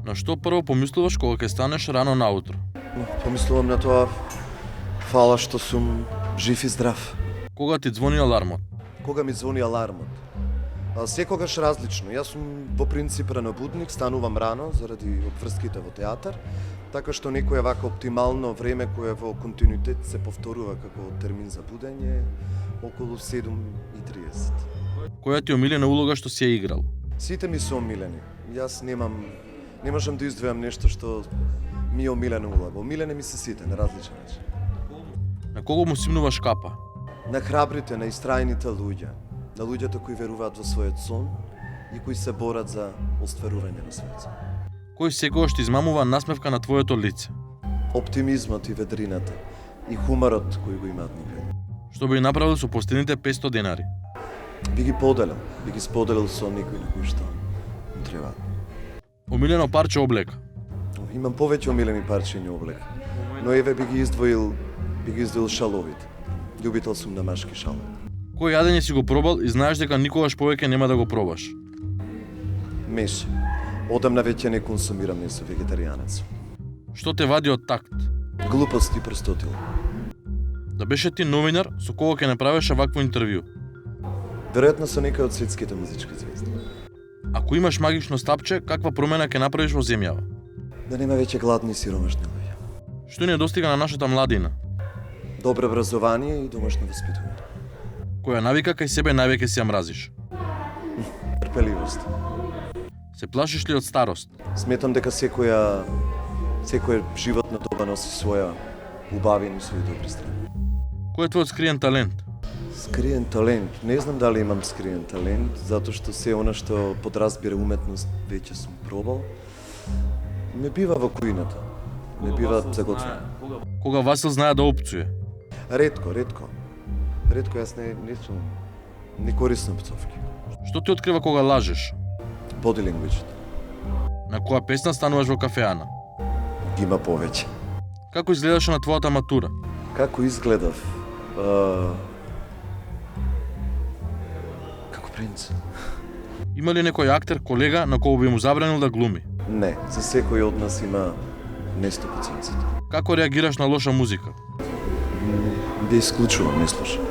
На што прво помислуваш кога ќе станеш рано наутро? Помислувам на тоа, фала што сум жив и здрав. Кога ти звони алармот? Кога ми звони алармот? Секогаш различно. Јас сум во принцип ранобудник, станувам рано заради обврските во театар, така што некое вака оптимално време кое во континуитет се повторува како термин за будење околу 7:30. Која ти е омилена улога што си ја играл? Сите ми се омилени. Јас не можам да издвојам нешто што ми е омилена улога. Омилени ми се сите на различен начин. На кого му симнуваш капа? На храбрите, на истрајните луѓе, на луѓето кои веруваат во својот сон и кои се борат за остварување на својот сон. Кој секогаш ти измамува насмевка на твоето лице? Оптимизмот и ведрината и хуморот кој го имаат никаде. Што би направил со последните 500 денари? Би ги споделил со некој на кој што му треба. Омилено парче облека? Имам повеќе омилени парчиња облека, но еве би ги издвоил шаловите. Љубител сум на машки шалови. Кој јадење си го пробал и знаеш дека никогаш повеќе нема да го пробаш? Меше. Одамна веќе не консумирам месо, вегетаријанец. Што те вади од такт? Глупост и простотил. Да беше ти новинар, со кого ќе направиш вакво интервју? Веројатно со некој од светските музички звезди. Ако имаш магично стапче, каква промена ќе направиш во земјава? Да нема веќе гладни и сиромашни луѓе. Што не достига на нашата младина? Добро образование и домашно воспитување. Која навика кај себе највеќе си ја мразиш? Трпеливост. Се плашиш ли од старост? Сметам дека секоја животна доба носи своја убавини и своји добри страни. Кој е твојот скриен талент? Скриен талент? Не знам дали имам скриен талент, затоа што се она што подразбира уметност веќе сум пробал. Не бива во кујната. Не бива заготвено. Кога Васил знае да опцуе? Ретко. Ретко јас не користам пцовки. Што ти открива кога лажеш? Body language. На која песна стануваш во кафеана? Има повеќе. Како изгледаше на твојата матура? Како изгледав? Како принц. Има ли некој актер, колега, на кој би му забранил да глуми? Не, за секој од нас има место под сонцето. Како реагираш на лоша музика? Да исклучувам, не слушам.